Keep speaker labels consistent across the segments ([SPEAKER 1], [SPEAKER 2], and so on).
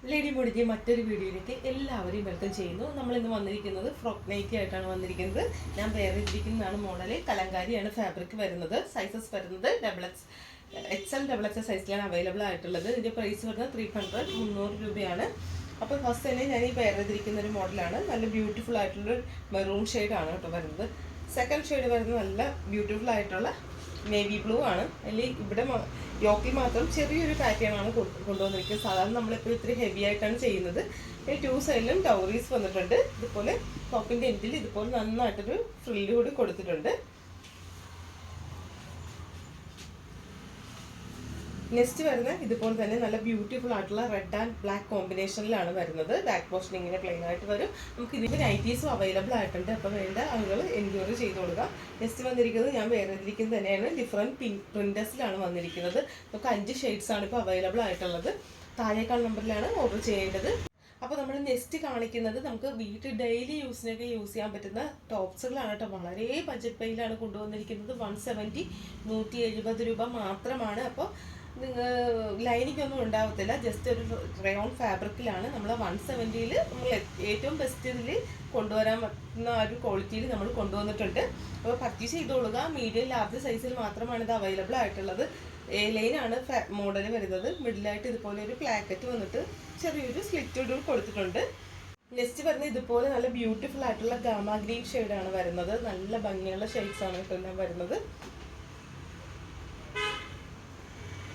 [SPEAKER 1] Lady മോഡിൻ്റെ മറ്റൊരു വീഡിയോയിലേക്ക് എല്ലാവരെയും വെൽക്കം ചെയ്യുന്നു. നമ്മളിന്ന് വന്നിരിക്കുന്നത് ഫ്രോക്ക് നൈറ്റി ആയിട്ടാണ് വന്നിരിക്കുന്നത്. ഞാൻ വേറെ ഇരിക്കുന്നതാണ് മോഡൽ. കലങ്കാരിയാണ് ഫാബ്രിക് വരുന്നത്. സൈസസ് വരുന്നത് XL XXL സൈസിലാണ് അവൈലബിൾ ആയിട്ടുള്ളത്. ഇതിൻ്റെ പ്രൈസ് വരുന്നത് 300 രൂപയാണ്. അപ്പോൾ ഫസ്റ്റ് തന്നെ ഞാൻ ഈ വേറെ ഇരിക്കുന്ന ഒരു മോഡലാണ്. നല്ല ബ്യൂട്ടിഫുൾ ആയിട്ടുള്ള മെറൂൺ ഷെയ്ഡാണ് കേട്ടോ വരുന്നത്. സെക്കൻഡ് ഷെയ്ഡ് വരുന്നത് നല്ല ബ്യൂട്ടിഫുൾ ആയിട്ടുള്ള നേവി ബ്ലൂ ആണ്. അല്ലെങ്കിൽ ഇവിടെ യോക്കിൽ മാത്രം ചെറിയൊരു പാറ്റേൺ ആണ് കൊണ്ടുവന്നിരിക്കുന്നത്. സാധാരണ നമ്മളിപ്പോൾ ഇത്തിരി ഹെവി ആയിട്ടാണ് ചെയ്യുന്നത്. ടു സൈഡിലും ടൗറീസ് വന്നിട്ടുണ്ട്. ഇതുപോലെ ടോപ്പിൻ്റെ എൻഡിൽ ഇതുപോലെ നന്നായിട്ടൊരു ഫ്രില്ല് കൂടി കൊടുത്തിട്ടുണ്ട്. നെക്സ്റ്റ് വരുന്നത് ഇതുപോലെ തന്നെ നല്ല ബ്യൂട്ടിഫുൾ ആയിട്ടുള്ള റെഡ് ആൻഡ് ബ്ലാക്ക് കോമ്പിനേഷനിലാണ് വരുന്നത്. ബാക്ക് പോർഷൻ ഇങ്ങനെ പ്ലെയിൻ ആയിട്ട് വരും. നമുക്ക് ഇതിൻ്റെ നൈറ്റീസും അവൈലബിൾ ആയിട്ടുണ്ട്. അപ്പോൾ വേണ്ട ആളുകൾ എൻക്വയറി ചെയ്ത് കൊടുക്കുക. നെക്സ്റ്റ് വന്നിരിക്കുന്നത് ഞാൻ വേറെ ഇരിക്കുന്നത് തന്നെയാണ്. ഡിഫറെൻറ്റ് പ്രിൻറ്റസിലാണ് വന്നിരിക്കുന്നത്. നമുക്ക് 5 ഷെയ്ഡ്സ് ആണ് ഇപ്പോൾ അവൈലബിൾ ആയിട്ടുള്ളത്. താഴേക്കാൾ നമ്പറിലാണ് ഓർഡർ ചെയ്യേണ്ടത്. അപ്പോൾ നമ്മൾ നെക്സ്റ്റ് കാണിക്കുന്നത് നമുക്ക് വീട്ടിൽ ഡെയിലി യൂസിനൊക്കെ യൂസ് ചെയ്യാൻ പറ്റുന്ന ടോപ്സുകളാണ് കേട്ടോ. വളരെ ബഡ്ജറ്റ് പ്രൈസിലാണ് കൊണ്ടുവന്നിരിക്കുന്നത്. 170 രൂപ മാത്രമാണ്. അപ്പോൾ ലൈനിങ് ഒന്നും ഉണ്ടാവത്തില്ല. ജസ്റ്റ് ഒരു റയോൺ ഫാബ്രിക്കിലാണ് നമ്മൾ 170ൽ നമ്മൾ ഏറ്റവും ബെസ്റ്റ് ഇതിൽ കൊണ്ടുവരാൻ പറ്റുന്ന ഒരു ക്വാളിറ്റിയിൽ നമ്മൾ കൊണ്ടുവന്നിട്ടുണ്ട്. അപ്പോൾ പർച്ചേസ് ചെയ്തോളുക. മീഡിയം ലാർജ് സൈസിൽ മാത്രമാണ് ഇത് അവൈലബിൾ ആയിട്ടുള്ളത്. എ ലൈനാണ് മോഡൽ വരുന്നത്. മിഡിലായിട്ട് ഇതുപോലെ ഒരു പ്ലാക്കറ്റ് വന്നിട്ട് ചെറിയൊരു സ്ലിറ്റ് കൊടുത്തിട്ടുണ്ട്. നെക്സ്റ്റ് വരുന്നത് ഇതുപോലെ നല്ല ബ്യൂട്ടിഫുൾ ആയിട്ടുള്ള ഗാമ ഗ്രീൻ ഷെയ്ഡാണ് വരുന്നത്. നല്ല ഭംഗിയുള്ള ഷെയ്ഡ്സ് ആണ് ഇതെല്ലാം വരുന്നത്.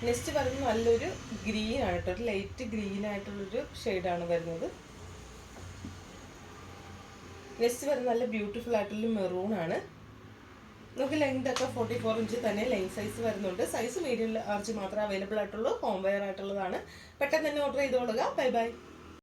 [SPEAKER 1] നെക്സ്റ്റ് വരുന്നത് നല്ലൊരു ഗ്രീൻ ആണ് കേട്ടോ. ഒരു ലൈറ്റ് ഗ്രീൻ ആയിട്ടുള്ളൊരു ഷെയ്ഡാണ് വരുന്നത്. നെക്സ്റ്റ് വരുന്നത് നല്ല ബ്യൂട്ടിഫുൾ ആയിട്ടുള്ള മെറൂൺ ആണ്. നമുക്ക് ലെങ്ത് ഒക്കെ 44 ഇഞ്ച് തന്നെ ലെങ്ത് സൈസ് വരുന്നുണ്ട്. സൈസ് മീഡിയം ലാർജ് മാത്രമേ അവൈലബിൾ ആയിട്ടുള്ളൂ. ഹോം വെയർ ആയിട്ടുള്ളതാണ്. പെട്ടെന്ന് തന്നെ ഓർഡർ ചെയ്തോളുക. Bye bye.